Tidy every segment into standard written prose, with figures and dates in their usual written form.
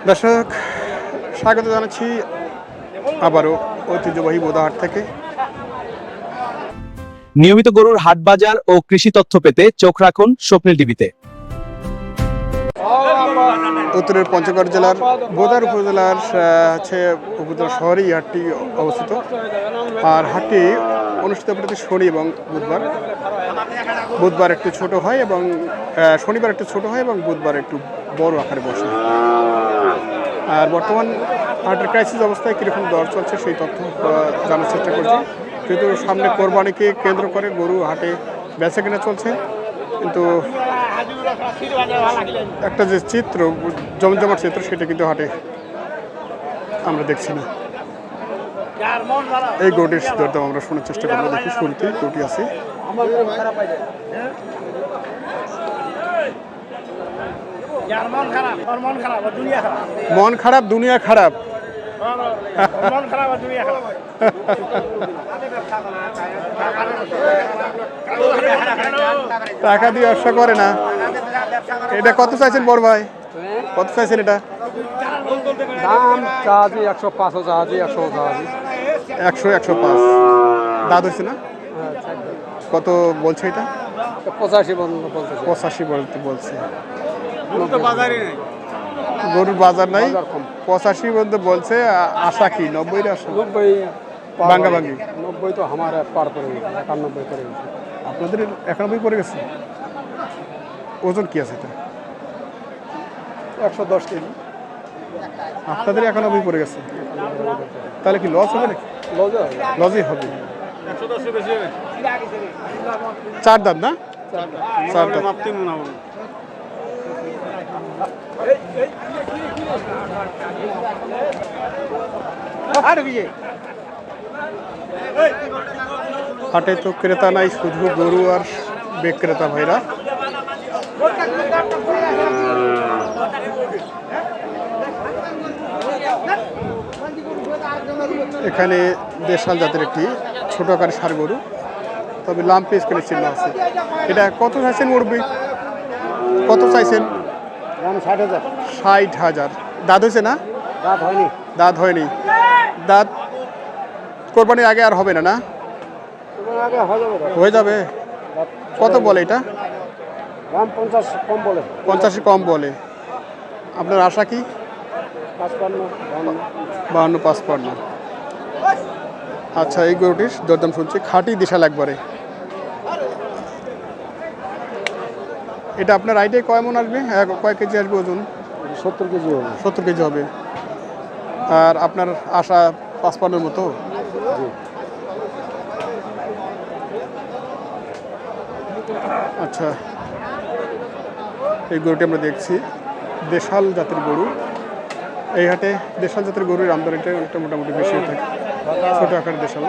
দর্শক, স্বাগত জানাচ্ছি আবারও ঐতিহ্যবাহী বোদাহাট থেকে। নিয়মিত গরুর হাট বাজার ও কৃষি তথ্য পেতে চোখ রাখুন স্বপ্নিল টিভিতে। উত্তরের পঞ্চগড় জেলার বোদার উপজেলার উপজেলা শহরে এই হাটটি অবস্থিত। আর হাটটি অনুষ্ঠিত প্রতি শনি এবং বুধবার। বুধবার একটু ছোট হয় এবং শনিবার একটু ছোট হয় এবং বুধবার একটু বড় আকারে বসে। আর বর্তমান হাটের ক্রাইসিস অবস্থায় কীরকম দর চলছে সেই তথ্য জানার চেষ্টা করছি। যেহেতু সামনে কোরবানিকে কেন্দ্র করে গরু হাটে বেচা কেনা চলছে, কিন্তু একটা যে চিত্র, জমজমাট চিত্র, সেটা কিন্তু হাটে আমরা দেখছি না। এই গরুটির দরদাম আমরা শোনার চেষ্টা করবো। দেখি শুরুতে গরুটি আছে। মন খারাপ দুনিয়া খারাপ। টাকা দিয়ে ব্যবসা করে না। এটা কত চাইছেন বড় ভাই? কত চাইছেন এটা? দাম চাহাজি 105, চাহাজি 100, চাহাজি 100, 105। দাঁত হয়েছে না? কত বলছে এটা? 85 বলছে। 85 বলছে। গরুর বাজার নাই, 85 পর্যন্ত বলছে। আশা কি 90 আশা? 90 ভাঙ্গা ভাঙ্গি। 90 তো আমার পার করে গেছে, 91 করে গেছে। আপনাদের 91 পড়ে গেছে? ওজন কি আছে এটা? 110 কেজি। আপনাদের 91 পড়ে গেছে, তাহলে কি লস হবে নাকি? লসই হবে। 4 দাঁত না? 4 দাঁত। হাটে তো ক্রেতা নাই, শুধু গরু আর বিক্রেতা ভাইরা। এখানে দেশাল জাতের একটি ছোট আকারের ষাঁড় গরু, তবে লাম্পি স্কেলের চিহ্ন আছে। এটা কত চাইছেন মুরব্বি? কত চাইছেন? 60,000। দাঁত হয়েছে না? দাঁত হয়নি। দাঁত কোরবানির আগে আর হবে না? না, হয়ে যাবে। কত বলে এটা? 50 কম বলে। 50 কম বলে। আপনার আশা কি? 52, 55। আচ্ছা, এই গরুটির দরদাম শুনছি। খাঁটি দেশাল একবারে। এটা আপনার আইডিয়া কয় মন আসবে? কয় কেজি আসবে ওজন? 70 কেজি হবে। 70 কেজি হবে। আর আপনার আশা 55 মতো? আচ্ছা, এই গরুটি আমরা দেখছি দেশাল জাতের গরু। এই হাটে দেশাল জাতের গরুর আমদানিটা একটা মোটামুটি বেশি হয়ে থাকে। ছোট আকারের দেশাল।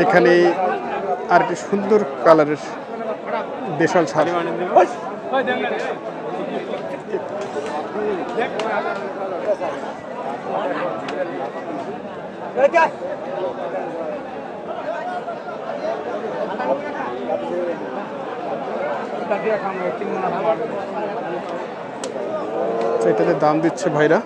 এখানে আর একটি সুন্দর কালারের দেশাল ষাঁড়। এটাতে দাম দিচ্ছে ভাইরা।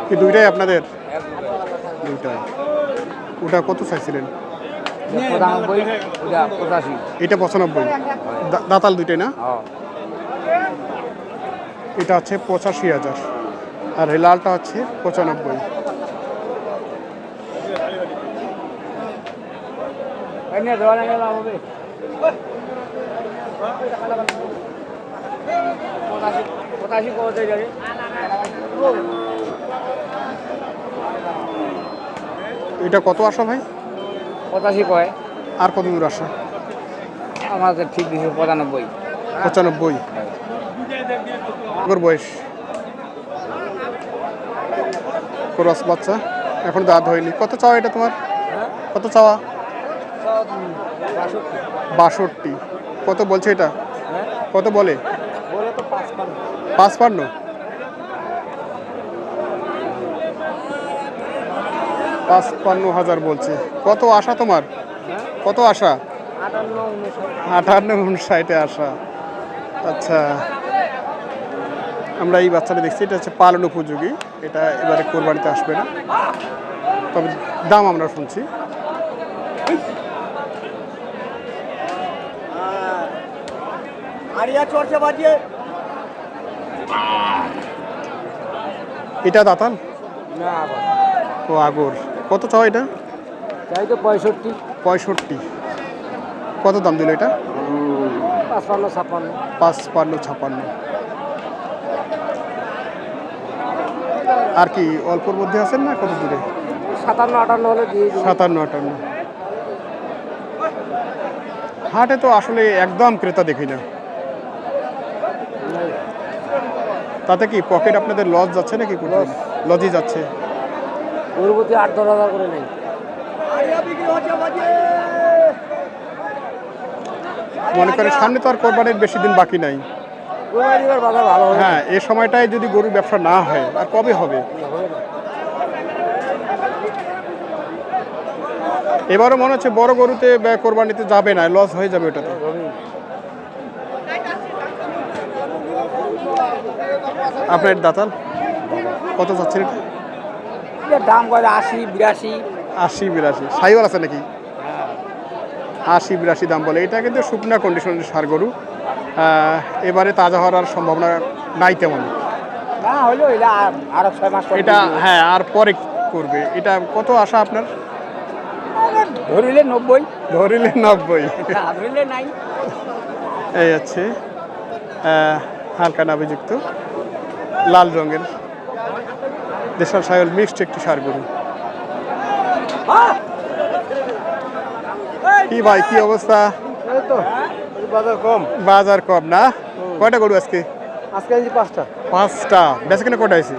কি দুইটাই আপনাদের? দুইটাই। ওটা কত চাইছিলেন? 95, ওটা 85। এটা 95। দাতাল দুইটাই না? এটা হচ্ছে 85,000 আর এই লালটা হচ্ছে 95। এটা কত আসা ভাই? 85 কয়। আর কত দূর আসা? আমাদের ঠিক দিছে 95। 95। ওর বয়স ক্রস বাচ্চা, এখন দাঁত হয়নি। কত চাওয়া এটা তোমার? কত চাওয়া? 62। কত বলছে এটা? কত বলে? 55। 55,000 বলছে। কত আশা তোমার? কত আশা? 58-59 আশা। আচ্ছা, আমরা এই বাচ্চাটা দেখছি, এটা হচ্ছে পালন উপযোগী, এটা এবারে কোরবানিতে আসবে না, তবে দাম আমরা শুনছি। এটা দাতাল ও আগর। কত চাও এটা? চাই তো 65। 65। কত দাম দিল এটা? 55-56। 55-56। আর কি অল্পর মধ্যে আছেন না কত দূরে? 57-58 হলে দিয়ে দিই। 57-58। হাটে তো আসলে একদম ক্রেতা দেখি না, তাতে কি পকেট আপনাদের লস যাচ্ছে নাকি? লসই যাচ্ছে। গরুপতি 8-10 হাজার করে নেই। মনে করে সামনে তো আর কোরবানির বেশি দিন বাকি নাই। কোরবানির বাজার ভালো হবে। হ্যাঁ, এই সময়টায় যদি গরুর ব্যবসা না হয় আর কবে হবে? এবারও মনে হচ্ছে বড় গরুতে কোরবানিতে যাবে না, লস হয়ে যাবে ওটাতে। আপনার দাতাল কত চাচ্ছেন এটা? এটার দাম করে 80-82। 80-82। সাইওয়াল আছে নাকি? 80-82 দাম বলে। এটা কিন্তু শুকনা কন্ডিশনের ষাঁড় গরু, এবারে তাজা হওয়ার সম্ভাবনা নাই তেমন। না হইলো এটা আরো 6 মাস পরে এটা হ্যাঁ আর পরে করবে। এটা কত আশা আপনার? ধরিলে 90। ধরিলে 90। ধরিলে নাই। এই হচ্ছে হালকা নাভিযুক্ত লাল রঙের দেশাল সাইওয়াল মিক্সড একটি ষাঁড় গরু। কি ভাই, কি অবস্থা? এই তো বাজার কম। বাজার কম না? কয়টা গরু আজকে? আজকে এই 5টা। 5টা। বেচা কিনা কয়টা আছে?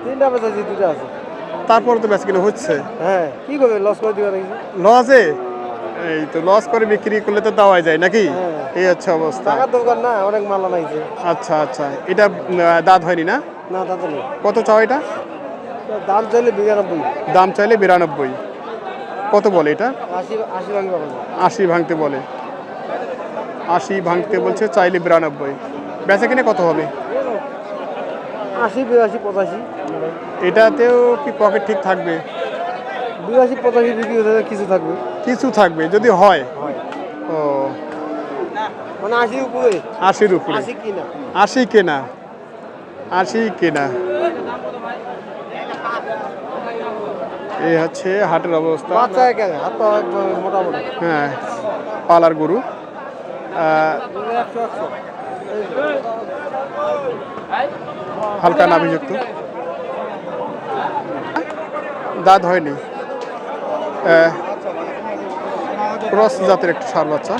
3টা বেচাছি, 2টা আছে। তারপরে তো বেচা কিনা হচ্ছে। হ্যাঁ, কি করবে, লস করে দিবা নাকি? লসে? এই তো লস করে বিক্রি করলে তো দেওয়া যায় নাকি? হ্যাঁ। এই হচ্ছে অবস্থা। টাকার দরকার না, অনেক মাল আনাইছে। আচ্ছা আচ্ছা, এটা দাঁত হয়নি না? না তাতে নেই। কত চাও এটা? দাম চাইলে 92। দাম চাইলে 92। কত বলে এটা? 80 ভাঙবে পারবে। 80 ভাঙতে বলে। 80 ভাঙতে বলছে, চাইলে 92। বেচা কিনে কত হবে? 80-82-85। এটাতেও কি পকেট ঠিক থাকবে? 82-85 বিক্রি হতে কিছু থাকবে। কিছু থাকবে যদি হয়। ও, মানে 80 উপরে। 80-র উপরে। 80 কিনা। 80 কেনা। 80 কেনা। এই হচ্ছে হাটের অবস্থা। বাচ্চা কেন হাত পা মোটামুটি। হ্যাঁ, পালার গরু। 100-100। হালকা নাভিযুক্ত, দাঁত হয়নি, ক্রস জাতের একটি ষাঁড় বাচ্চা,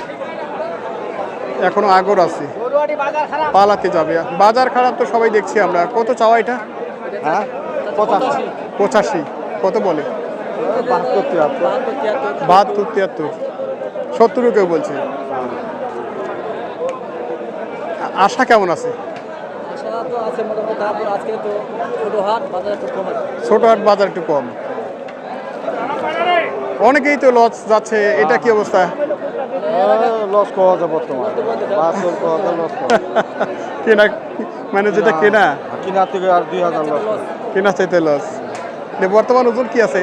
এখনো আগর আছে, পালাতে যাবে। বাজার খারাপ তো সবাই দেখছি আমরা। কত চাওয়া এটা? হ্যাঁ 85। কত বলে? 72-73। 70 কেউ বলছে। আশা কেমন আছে? ছোট হাট বাজার একটু কম। অনেকেই তো লস যাচ্ছে, এটা কি অবস্থা? লস করা যায় বর্তমানে। কেনা মানে যেটা কেনা কিনার থেকে আর 2000 লস। কেনা চাইতে লস। বর্তমান ওজন কি আছে?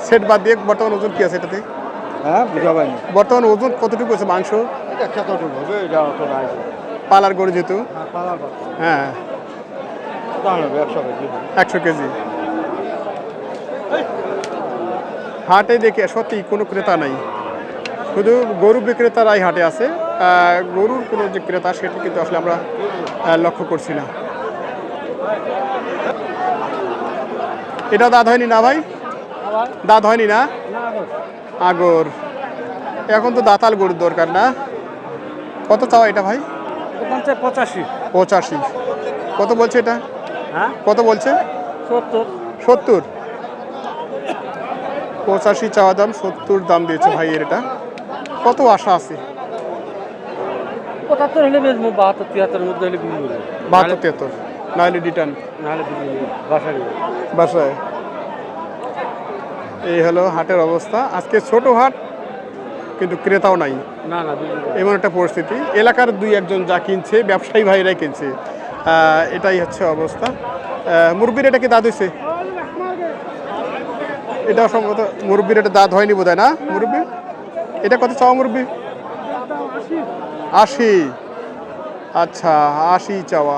সেট বাদ দিয়ে বর্তমান ওজন কি আছে এটাতে? হ্যাঁ বুঝা পাইনি। বর্তমান ওজন কতটুকু আছে মাংস? এটা কতটুকু হবে এটা অত নাই। পালার গরু যেহেতু। হ্যাঁ, দাম হবে 100 কেজি। 100 কেজি। হাটে দেখে সত্যি কোনো ক্রেতা নাই, শুধু গরু বিক্রেতারাই হাটে আছে। গরুর কোনো যে ক্রেতা সেটা কিন্তু আসলে আমরা লক্ষ্য করছি না। এটা দাঁত হয়নি না ভাই? দাঁত হয়নি না? আগর। এখন তো দাঁতাল গরুর দরকার না? কত চাওয়া এটা ভাই? 85। 85। কত বলছে এটা? হ্যাঁ কত বলছে? 70। 70, 85 চাওয়া দাম, 70 দাম দিয়েছে ভাইয়ের। এটা কত আশা আছে? 75 হলে বেচবো, 72 73 মধ্যে হলে বিক্রি করবো। 72 73, নাহলে রিটার্ন নাহলে বিক্রি করবো বাসায় নিয়ে। বাসায়। এই হলো হাটের অবস্থা। আজকে ছোট হাট, কিন্তু ক্রেতাও নাই, না না বিক্রি করবো। এমন একটা পরিস্থিতি। এলাকার দুই একজন যা কিনছে, ব্যবসায়ী ভাইরাই কিনছে। এটাই হচ্ছে অবস্থা। মুরব্বির এটা কি দাঁত হয়েছে? এটা সম্ভবত মুরব্বির এটা দাঁত হয়নি বোধ হয়, না মুরব্বি? এটা কত চাওয়া মুরব্বি? 80। আচ্ছা, 80 চাওয়া।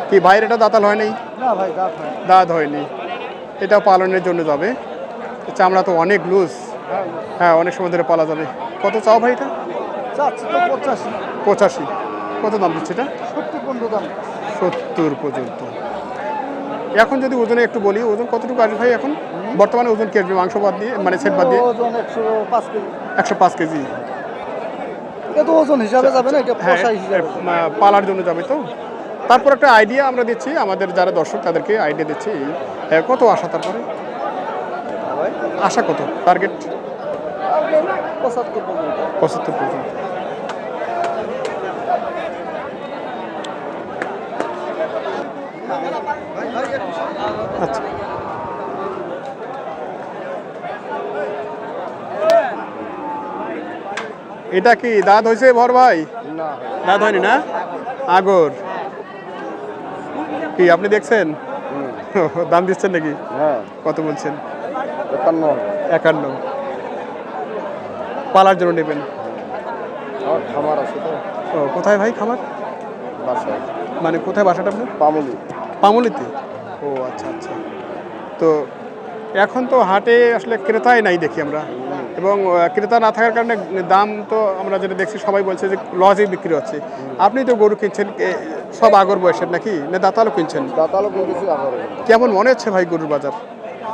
কি ভাইয়ের এটা দাঁতাল হয় নাই? না ভাই দাঁত হয়। দাঁত হয়নি। এটা পালনের জন্য যাবে। চামড়া তো অনেক লুজ। হ্যাঁ, অনেক সময় ধরে পালা যাবে। কত চাও ভাই এটা? চাচ্ছি তো 85। 85। কত দাম দিচ্ছে এটা? 70 15 দাম। 70 পর্যন্ত। এখন যদি ওজনে একটু বলি, ওজন কতটুকু আসবে ভাই এখন? বর্তমানে ওজন কি আসবে মাংস বাদ দিয়ে, মানে সেট বাদ দিয়ে? ওজন 105 কেজি। 105 কেজি। এটা তো ওজন হিসাবে যাবে না, এটা হ্যাঁ, পোষা হিসাবে। পালার জন্য যাবে তো। তারপর একটা আইডিয়া আমরা দিচ্ছি আমাদের যারা দর্শক, তাদেরকে আইডিয়া দিচ্ছি। কত আশা তারপরে? আশা কত? টার্গেট 75 পর্যন্ত। 75 পর্যন্ত। আচ্ছা, এটা কি দাঁত হয়েছে ভর ভাই? না দাঁত হয়নি না? আগর কি আপনি দেখছেন? দাম দিচ্ছেন নাকি? হ্যাঁ কত বলছেন? 51। 51। পালার জন্য নেবেন? আমার খামার আছে তো ও, কোথায় ভাই খামার? বাসায়, মানে কোথায় বাসাটা আপনার? পামুলি। পামুলিতে? ও আচ্ছা আচ্ছা। তো এখন তো হাটে আসলে ক্রেতাই নাই দেখি আমরা, এবং ক্রেতা না থাকার কারণে দাম তো আমরা যেটা দেখছি সবাই বলছে যে লজে বিক্রি হচ্ছে। আপনি তো গরু কিনছেন সব আগর বয়সের নাকি, না দাঁতালও কিনছেন? দাঁতালো বলতেছি আবার কেমন মনে হচ্ছে ভাই গরুর বাজার?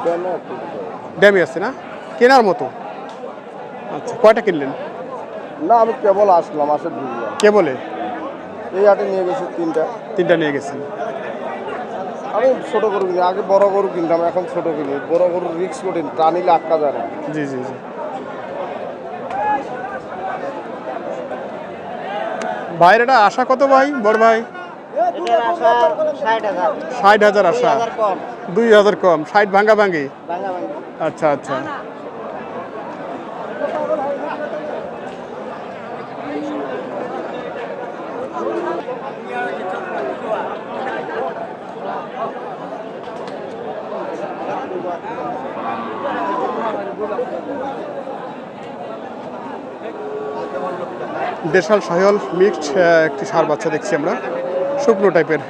কেন? ড্যামে আছে না, কেনার মতো? আচ্ছা, কয়টা কিনলেন? না আমি কেবল আসলাম, আসে ঢুকলাম। কে বলে? এই হাটে নিয়ে গেছি 3টা। 3টা নিয়ে গেছেন। আমি ছোট গরু কিনি, আগে বড় গরু কিনতাম, এখন ছোট কিনি। বড় গরু রিক্স কঠিন, টানিলে আটকা যায় না। জি জি জি। ভাইয়ের এটা আশা কত ভাই, বড় ভাই? 60,000 আশা। 2,000 কম, 60 ভাঙ্গা ভাঙ্গি। আচ্ছা আচ্ছা। দেশাল শাহিওয়াল মিক্সড একটি ষাঁড় বাচ্চা দেখছি আমরা, শুকনো টাইপের।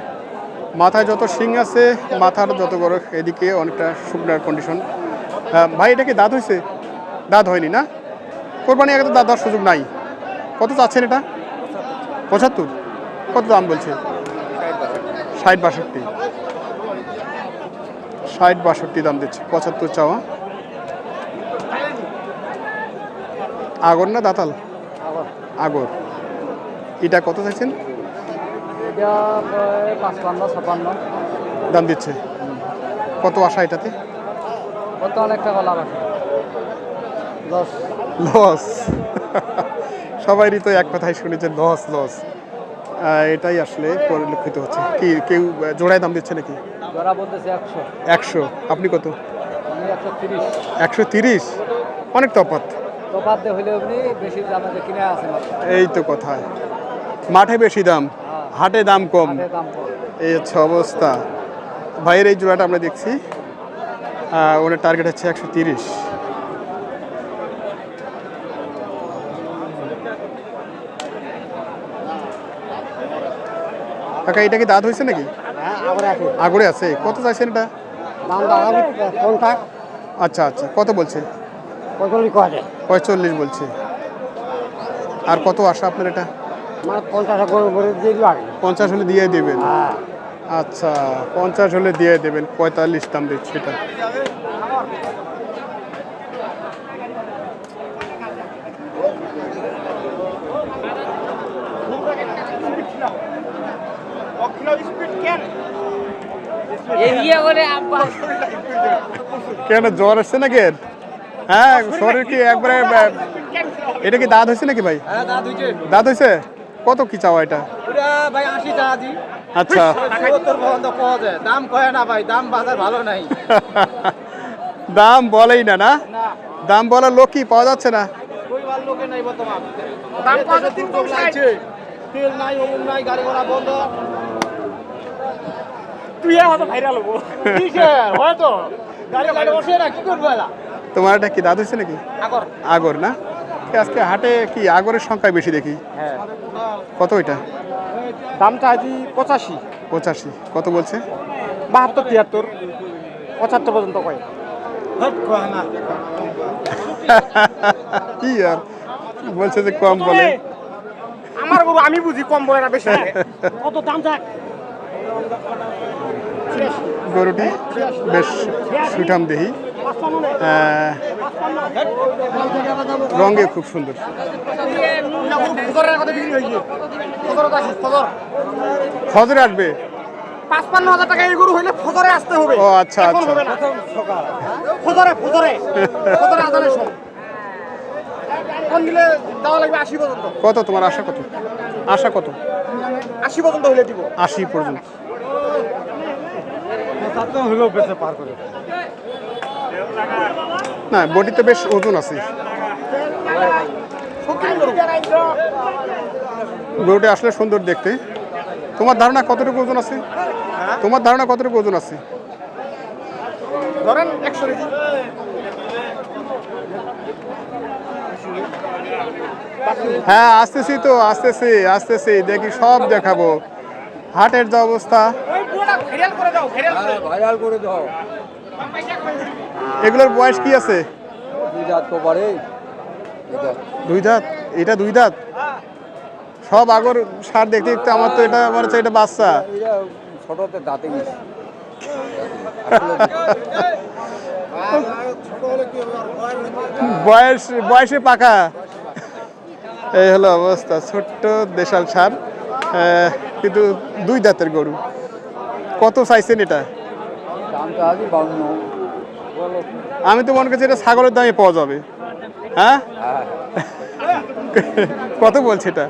মাথায় যত শিং আছে, মাথার যত বড়, এদিকে অনেকটা শুকনার কন্ডিশন। ভাই এটা কি দাঁত হয়েছে? দাঁত হয়নি না? কোরবানি আগে তো দাঁত হওয়ার সুযোগ নাই। কত চাচ্ছেন এটা? 75। কত দাম বলছে? 60 62। 60 62 দাম দিচ্ছে, 75 চাওয়া। আগর না দাঁতাল? আগর। এটা কত চাইছেন? এটা 55 56 দাম দিচ্ছে। কত আশা এটাতে? কত? অনেক টাকা লাভ আছে। লস। লস। সবাইরই তো এক কথাই শুনেছে, লস লস। এটাই আসলে পরিলক্ষিত হচ্ছে। কি কেউ জোড়ায় দাম দিচ্ছে নাকি? যারা বলতেছে 100। 100। আপনি কত? আমি 130। 130? অনেক তফাৎ। তো বাদ দিয়ে হইলে আপনি বেশি দামে কিনে আছে মাত্র। এই তো কথা, মাঠে বেশি দাম, হাটে দাম কম। দাম কম। এই হচ্ছে অবস্থা। ভাইয়ের এই জোড়াটা আমরা দেখছি, ওনার টার্গেট হচ্ছে 130। কাকা এটা কি দাঁত হয়েছে নাকি? হ্যাঁ আবার আছে। আগরে আছে। কত চাইছেন এটা? দাম দাঁড়াবে কোনটা? আচ্ছা আচ্ছা, কত বলছে? 45 কয় যায়। 45 বলছে। আর কত আশা আপনার এটা? মানে 50 গরু ভরে দিয়ে লাগে। 50 হলে দিয়ে দেবেন? হ্যাঁ। আচ্ছা, 50 হলে দিয়ে দেবেন। 45 দাম দিচ্ছে এটা। কেন জ্বর আসছে নাকি এর? হ্যাঁ শরীর কি একবারে এটা কি দাঁত হয়েছে নাকি ভাই? দাঁত হয়েছে? কত কি চাওয়া এটা? ভাই 80 টাকা দি। আচ্ছা 70 পর্যন্ত পাওয়া যায়। দাম কয় না ভাই, দাম বাজার ভালো নাই। দাম বলেই না না দাম বলার লোক কি পাওয়া যাচ্ছে না। কই বার লোকে নাই বর্তমান। দাম পাওয়া যায় 360। তেল নাই, ওমন নাই, গাড়ি ঘোড়া বন্ধ। তুই হয়তো ভাইরাল হবো। কিসের? হয়তো গাড়ি গাড়ি বসে না কি করব এলা? তোমার এটা কি দাঁত হয়েছে নাকি? আগর। আগর না? আজকে হাটে কি আগরের সংখ্যা বেশি দেখি। হ্যাঁ। কত এটা? দাম চাইছি 85। 85 কত বলছে? 72 73 75 পর্যন্ত কয়। হট কয় না। কি আর বলছে যে কম বলে। আমার গরু আমি বুঝি কম বলে না বেশি বলে। কত দাম যাক? গরুটি বেশ সুঠাম দেহি, রঙে খুব সুন্দর। ফজরে আসবে? 55,000 টাকা এই গরু হইলে ফজরে আসতে হবে। ও আচ্ছা আচ্ছা ফজরে আদানের সময় কোন দিলে দেওয়া লাগবে 80 পর্যন্ত। কত তোমার আশা কত? আশা কত? 80 পর্যন্ত হইলে দিব। 80 পর্যন্ত। হইলেও বেঁচে পার করে। না বডিতে বেশ ওজন আছে। গরুটি আসলে সুন্দর দেখতে। তোমার ধারণা কতটুকু ওজন আছে? তোমার ধারণা কতটুকু ওজন আছে? ধরেন 100 কেজি। হ্যাঁ আসতেছি তো, আসতেছি দেখি সব দেখাবো। হাটের যে অবস্থা, ভাইরাল করে দাও। এগুলোর বয়স কি আছে? দুই দাঁত তো পারে। দুই দাঁত? এটা দুই দাঁত? সব আগর সার দেখতে দেখতে আমার তো এটা মনে হচ্ছে এটা বাচ্চা। এটা ছোটতে দাঁতে গেছে। বয়সে পাকা। এই হলো অবস্থা, ছোট্ট দেশাল সার, কিন্তু দুই দাঁতের গরু। কত চাইছেন এটা? দামটা আজই 52। আমি তো মনে করছি এটা ছাগলের দামে পাওয়া যাবে। হ্যাঁ কত বলছে এটা?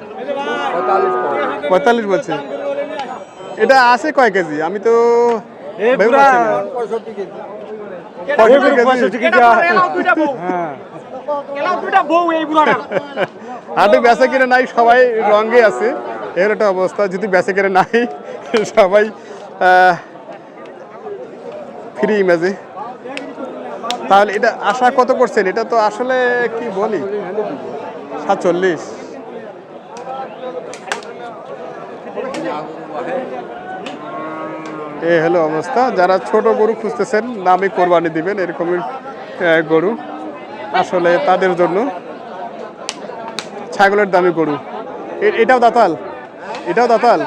45 বলছে। এটা আছে কয় কেজি? আমি তো ভেবে পাচ্ছি না। 65 কেজি। হাটে বেচা কিনে নাই, সবাই রঙে আছে, এর একটা অবস্থা। যদি বেচা কিনে নাই সবাই ফ্রি ইমেজে, তাহলে এটা আশা কত করছেন? এটা তো আসলে কি বলি 47। এই হলো অবস্থা। যারা ছোট গরু খুঁজতেছেন, দামে কোরবানি দিবেন এরকমই গরু আসলে তাদের জন্য। ছাগলের দামি গরু। এটাও দাঁতাল? এটাও দাঁতাল?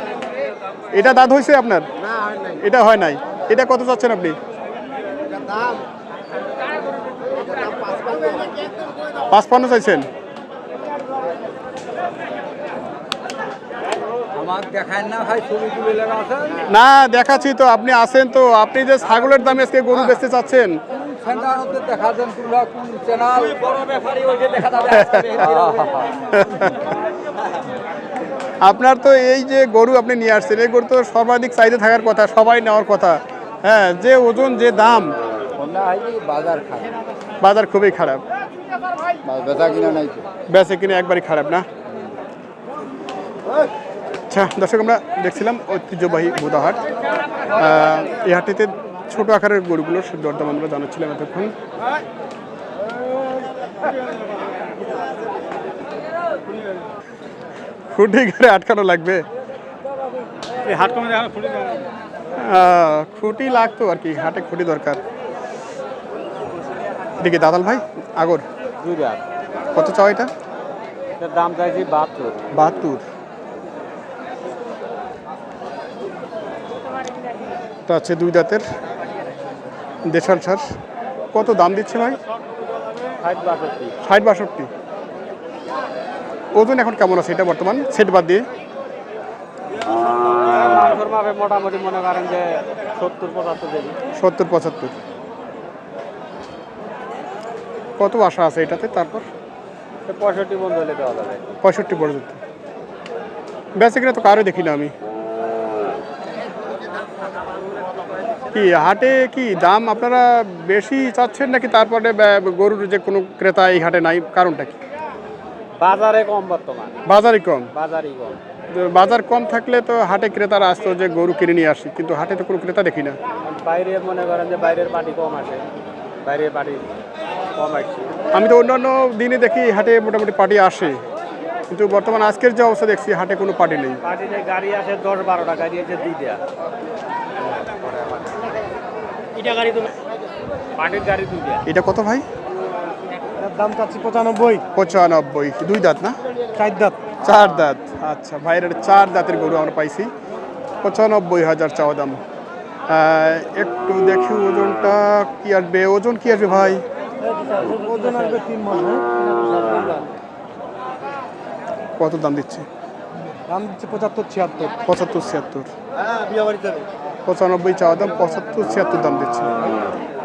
এটা দাঁত হয়েছে আপনার? এটা হয় নাই। এটা কত চাচ্ছেন আপনি? 55 চাইছেন? না দেখাচ্ছি তো, আপনি আছেন তো। আপনি যে ছাগলের দামে আজকে গরু বেচতে চাচ্ছেন, আপনার তো এই যে গরু আপনি নিয়ে আসছেন, এই গরু তো সর্বাধিক চাহিদা থাকার কথা, সবাই নেওয়ার কথা। হ্যাঁ, যে ওজন যে দাম, বাজার খুবই খারাপ। বেচে কিনে একবারই খারাপ না। আচ্ছা দর্শক, আমরা দেখছিলাম ঐতিহ্যবাহী বুদাহাট। এই হাটটিতে ছোট আকারের গরুগুলোর দরদাম আমরা জানাচ্ছিলাম এতক্ষণ। খুঁটি ঘরে আটকানো লাগবে, খুঁটি লাগতো আর কি, হাটে খুঁটি দরকার। এটা কি দাদাল ভাই আগর? কত চাও এটা? দাম চাইছি 72। 72। তা আছে দুই দাঁতের দেশাল সার। কত দাম দিচ্ছে ভাই? 60-62। ওজন এখন কেমন আছে এটা বর্তমান, সেট বাদ দিয়ে? সুন্দর ভাবে মোটামুটি মনে করেন যে 70-75 দেবি। 70-75। কত আশা আছে এটাতে? তারপর 65 বন্ধ হলে দেওয়া যাবে। 65 পর্যন্ত বেঁচে কিনা তো কারো দেখি না আমি। কি হাটে কি দাম আপনারা বেশি চাচ্ছেন নাকি তারপরে গরুর যে কোনো ক্রেতা এই হাটে নাই? কারণটা কি? বাজারে কম বর্তমান, বাজারই কম। বাজারই কম। তো বাজার কম থাকলে তো হাটে ক্রেতারা আসতো যে গরু কিনে নিয়ে আসি, কিন্তু হাটে তো কোনো ক্রেতা দেখি না। বাইরে মনে করেন যে বাইরের পার্টি কম আসে, বাইরের পার্টি কম আসছে। আমি তো অন্যান্য দিনে দেখি হাটে মোটামুটি পার্টি আসে, কিন্তু বর্তমান আজকের যে অবস্থা দেখছি হাটে কোনো পার্টি নেই। পার্টিতে গাড়ি আসে 10-12টা গাড়ি আছে 2টা। এটা গাড়ি তো পার্টির গাড়ি 2টা। এটা কত ভাই? দাম চাচ্ছি 95। 95। দুই দাঁত না? 4 দাঁত। 4 দাঁত। আচ্ছা ভাইয়ের 4 দাঁতের গরু আমরা পাইছি, 95,000 চাওয়া দাম। একটু দেখি ওজনটা কি আসবে। ওজন কি আসবে ভাই? ওজন আসবে 3 মণ। কত দাম দিচ্ছে? দাম দিচ্ছে 75-76। 75-76। হ্যাঁ, বিয়ে বাড়িতে 95 চাওয়া দাম, 75-76 দাম দিচ্ছে।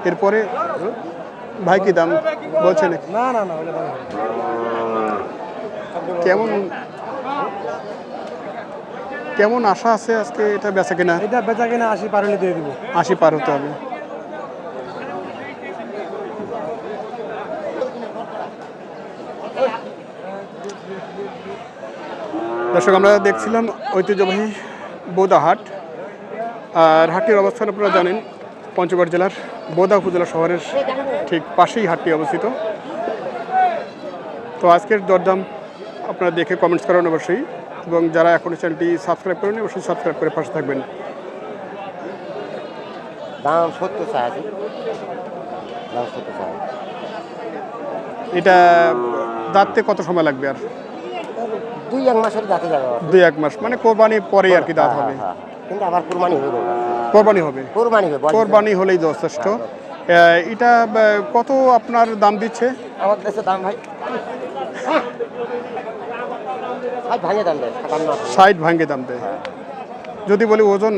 এরপরে ভাই কি দাম বলছে নাকি? না না না, ওটা দাম হবে। কেমন কেমন আশা আছে আজকে এটা বেচা কিনা? এটা বেচা কিনা 80 পার হলে দিয়ে দিব। 80 পার হতে হবে। দর্শক, আমরা দেখছিলাম ঐতিহ্যবাহী বোদা হাট। আর হাটটির অবস্থান আপনারা জানেন, পঞ্চগড় জেলার বোদা উপজেলা শহরের ঠিক পাশেই হাটটি অবস্থিত। তো আজকের দরদাম আপনারা দেখে কমেন্টস করেন অবশ্যই, এবং যারা এখনও চ্যানেলটি সাবস্ক্রাইব করেন অবশ্যই সাবস্ক্রাইব করে পাশে থাকবেন। দাম 70 চাই আছে। দাম 70 চাই। এটা দাঁততে কত সময় লাগবে? আর 2-1 মাসের যাতে যাবে। 2-1 মাস, মানে কোরবানি পরে আর কি দাঁত হবে। কিন্তু আবার কুরবানি হবে। কোরবানি হবে। কুরবানি হবে। কোরবানি হলেই যথেষ্ট। এটা কত আপনার দাম দিচ্ছে? আমার দেশে দাম ভাই 60 ভাঙে দাম দেয়। 57। 60 ভাঙ্গে দাম দেয়। যদি বলি ওজন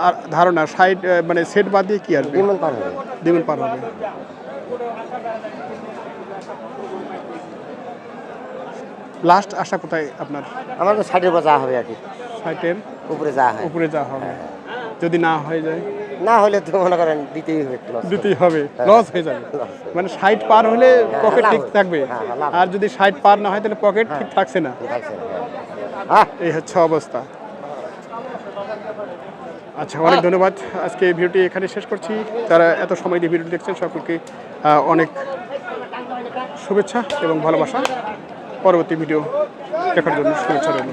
আর ধারণা 60 মানে সেট বাদ দিয়ে কি আসবে? 2 মণ পার হবে। 2 মণ পার হবে। লাস্ট আশা কোথায় আপনার? আমার তো 60 এর উপর যাওয়া হবে আর কি। 60-এর উপরে যাওয়া হয়। উপরে যা হবে। যদি না হয়ে যায়? না হলে তো মনে করেন দিতেই হবে একটু। দিতেই হবে, লস হয়ে যাবে। মানে 60 পার হলে পকেট ঠিক থাকবে, আর যদি 60 পার না হয় তাহলে পকেট ঠিক থাকছে না। এই হচ্ছে অবস্থা। আচ্ছা, অনেক ধন্যবাদ। আজকে ভিডিওটি এখানে শেষ করছি। যারা এত সময় দিয়ে ভিডিওটি দেখছেন সকলকে অনেক শুভেচ্ছা এবং ভালোবাসা। পরবর্তী ভিডিও দেখার জন্য শুভেচ্ছা রইল।